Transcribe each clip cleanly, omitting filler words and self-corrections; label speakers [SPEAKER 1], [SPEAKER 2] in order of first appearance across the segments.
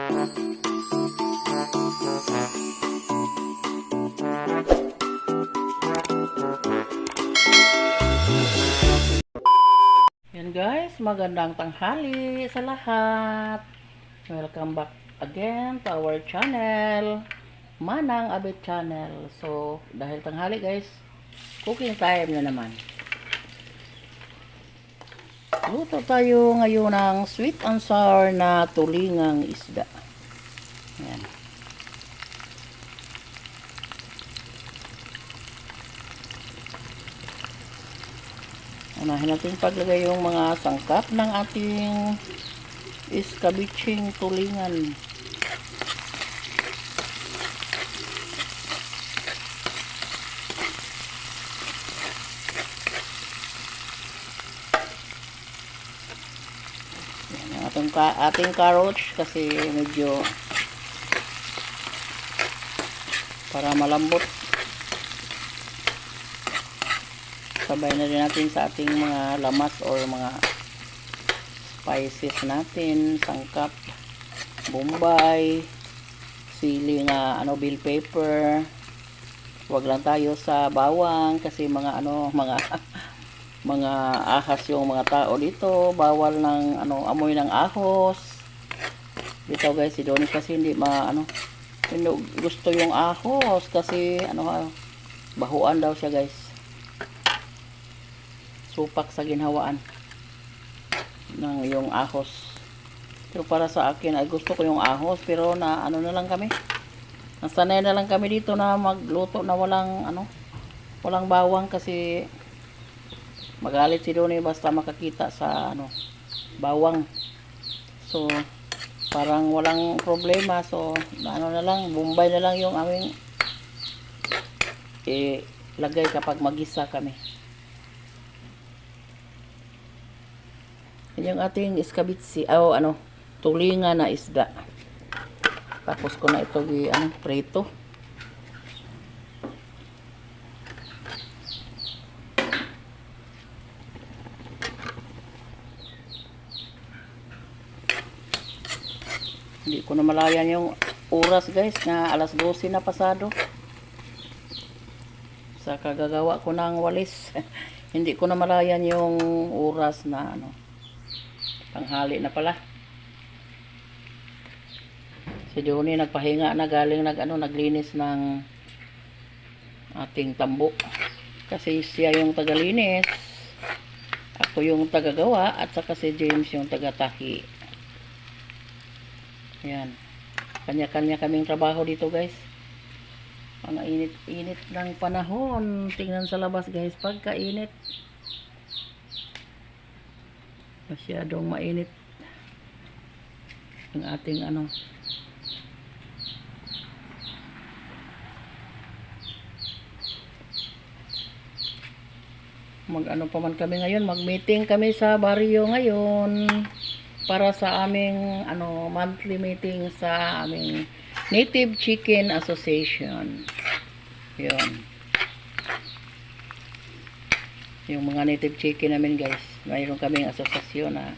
[SPEAKER 1] Yan guys, magandang tanghali sa lahat. Welcome back again to our channel, Manang Abet Channel. So, dahil tanghali guys, cooking time na naman. Luto tayo ngayon ng sweet and sour na tulingang isda. Yan. Unahin natin paglagay yung mga sangkap ng ating iskabiching tulingan. Yan, ating carrots kasi medyo para malambot. Sabay na rin natin sa ating mga lamas or mga spices natin, sangkap, bombay, sili nga bell pepper. Wag lang tayo sa bawang kasi mga mga ahas yung mga tao dito, bawal ng amoy ng ahos. Dito guys, si Donnie kasi hindi gusto yung ahos kasi bahuan daw siya guys. Supak sa ginhawaan ng yung ahos. Pero para sa akin ay gusto ko yung ahos, pero na lang kami. Nasanay na lang kami dito na magluto na walang bawang kasi magalit si Donnie basta makakita sa bawang. So parang walang problema. So na lang, bombay na lang yung aming lagay kapag magisa kami. Yung ating iskabitsi, tulingan na isda. Tapos ko na ito prito. Hindi ko na malayan yung oras guys, na alas 12 na pasado. Sa kagagawa ko ng walis. Hindi ko na malayan yung oras na tanghali na pala. Si Donnie nagpahinga na, galing naglinis ng ating tambo. Kasi siya yung tagalinis, ako yung tagagawa, at saka si James yung tagatahi. Ayan. Kanya-kanya kaming trabaho dito guys. Ang init-init ng panahon. Tingnan sa labas guys, pagkainit. Masyadong mainit ang ating pa man kami ngayon, mag-meeting kami sa baryo ngayon para sa aming monthly meeting sa aming Native Chicken Association. Yun. Yung mga native chicken namin guys, mayroon kaming asosasyon na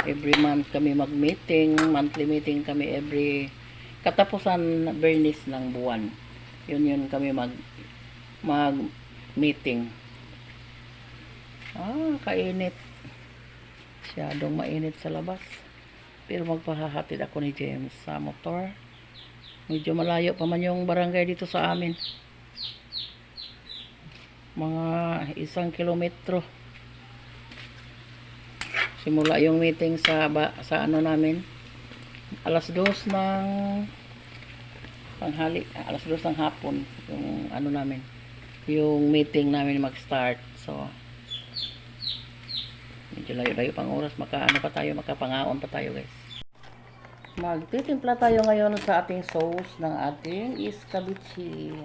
[SPEAKER 1] every month kami mag-meeting, monthly meeting kami every katapusan Bernis ng buwan. Yun kami mag-meeting. Kainit. Masyadong mainit sa labas. Pero magpahahatid ako ni James sa motor. Medyo malayo pa man yung barangay dito sa amin. Mga 1 kilometro. Simula yung meeting sa namin. Alas 2 ng tanghali, alas 2 ng hapon yung namin. Yung meeting namin mag-start. So medyo layo-layo pang oras, makapangaon pa tayo guys. Magtitimpla tayo ngayon sa ating sauce ng ating iskabichi.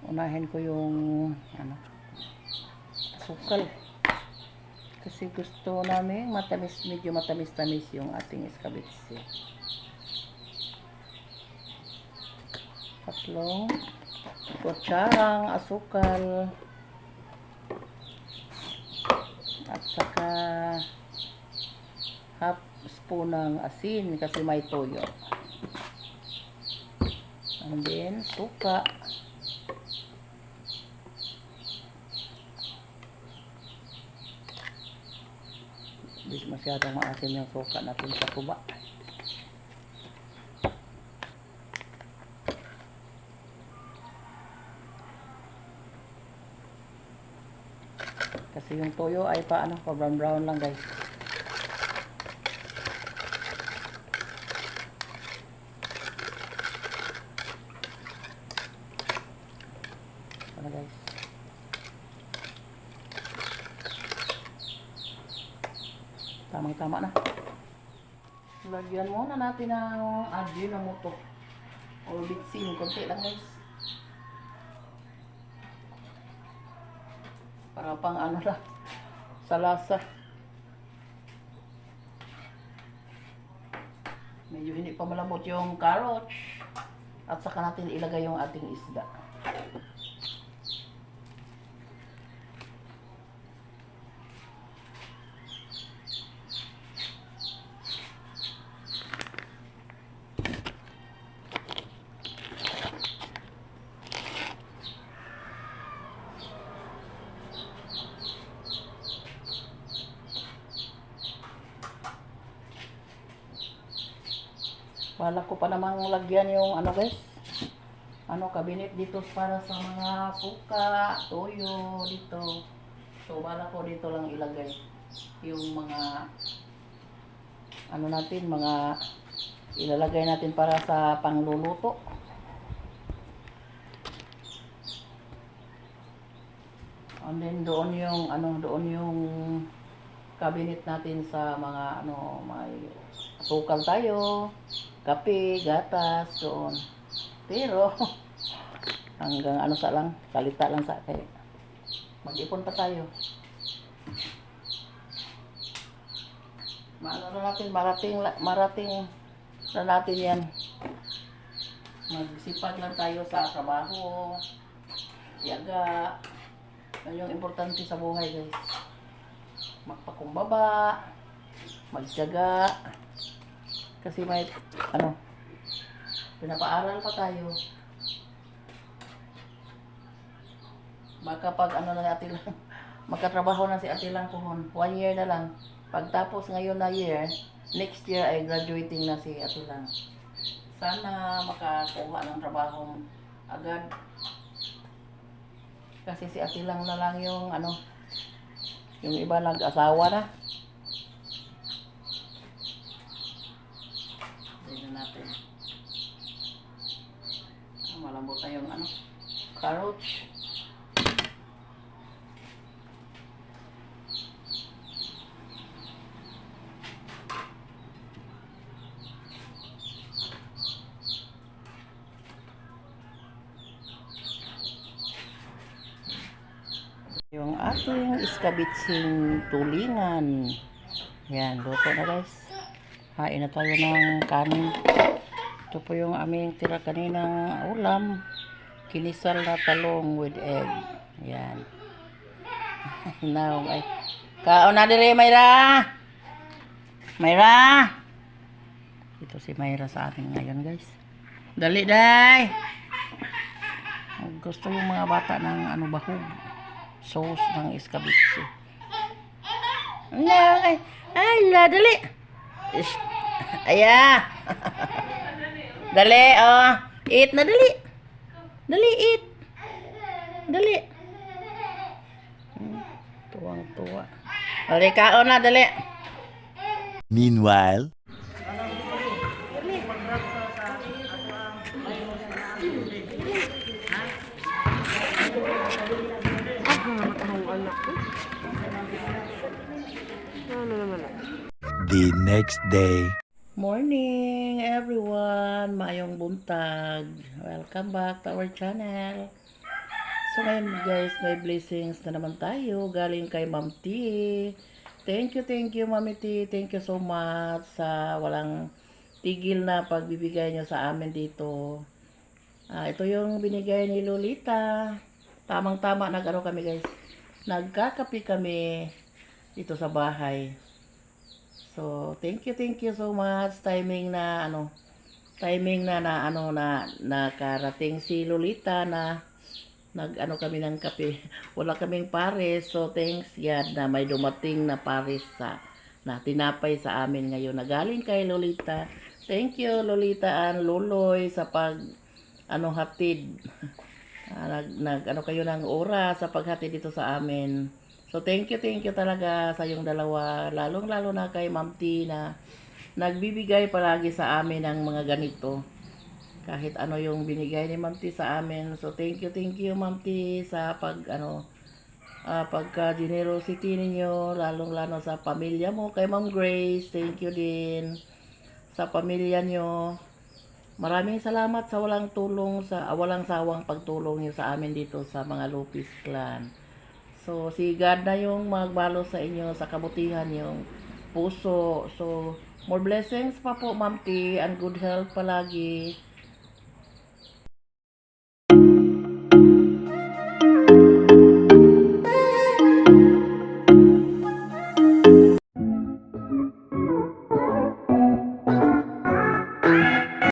[SPEAKER 1] Unahin ko yung asukal. Kasi gusto namin medyo matamis-tamis yung ating iskabichi. Tatlong kutsarang asukal. At saka half spoon ng asin kasi may toyo. And then, suka. Hindi masyadong maasim yung suka natin sa tuba. Kasi yung toyo ay pa brown brown lang guys. Ano guys? Tamang-tama na. Lagyan muna natin ng Ajinomoto or bitsin, konti lang guys. Para pang lang, sa lasa. Medyo hindi pa malambot yung carrots. At saka natin ilagay yung ating isda. Wala ko pa namang lagyan yung guys, cabinet dito para sa mga suka, toyo dito. So wala ko dito lang ilagay yung mga natin, mga ilalagay natin para sa pangluluto. And then doon yung cabinet natin sa mga may asukal tayo, kape, gatas, doon. Pero, hanggang salita lang sa kaya. Mag-ipon pa tayo. Marating na natin yan. Magsipag lang tayo sa trabaho, tiyaga. Yan yung importante sa buhay guys. Magpakumbaba, magtiyaga. Kasi may pinapaaral pa tayo. Baka pag na ate lang, magkatrabaho na si ate lang kuhon. 1 year na lang. Pagtapos ngayon na year, next year ay graduating na si ate lang. Sana makakuha ng trabaho agad. Kasi si ate lang na lang yung yung iba nag-asawa na. Natin. Malambot na yung carrots. Yung ating iskabitsing tulingan. Yan, luto na guys. Hain na tayo ng kanin. Ito po yung aming tira kaninang ulam. Kinisal na talong with egg. Yan. Now, kaon na dire, Mayra! Mayra! Ito si Mayra sa atin ngayon, guys. Dali, day! Gusto yung mga bata ng bahog. Sauce ng iskabitsi. Ay, dali! Aya. Dali, eat na dali. Dali, eat. Dali. Tuwang-tuwa. Dali, kaon na, dali.
[SPEAKER 2] Meanwhile, the next day.
[SPEAKER 1] Morning, everyone. Mayong buntag. Welcome back to our channel. So ngayon guys, may blessings na naman tayo galing kay Ma'am T. Thank you Mami T. Thank you so much sa walang tigil na pagbibigay niyo sa amin dito. Ito yung binigay ni Lolita. Tamang-tama kami guys. Nagkakape kami dito sa bahay. So, thank you so much. Timing na nakarating si Lolita na nag-ano kami ng kape. Wala kaming pares. So, thanks God na may dumating na pares na tinapay sa amin ngayon. Nagaling kay Lolita. Thank you, Lolita and Luloy, sa hatid. Ano kayo ng oras sa paghatid dito sa amin. So, thank you talaga sa yung dalawa. Lalong-lalo na kay Ma'am T na nagbibigay palagi sa amin ng mga ganito. Kahit ano yung binigay ni Ma'am T sa amin. So, thank you Ma'am T sa pagka-generosity ninyo, lalong-lalo sa pamilya mo. Kay Ma'am Grace, thank you din sa pamilya nyo. Maraming salamat sa walang sawang pagtulong niyo sa amin dito sa mga Lopez Clan. So, si God na yung magbalo sa inyo sa kabutihan yung puso. So, more blessings pa po, Ma'am T, and good health palagi.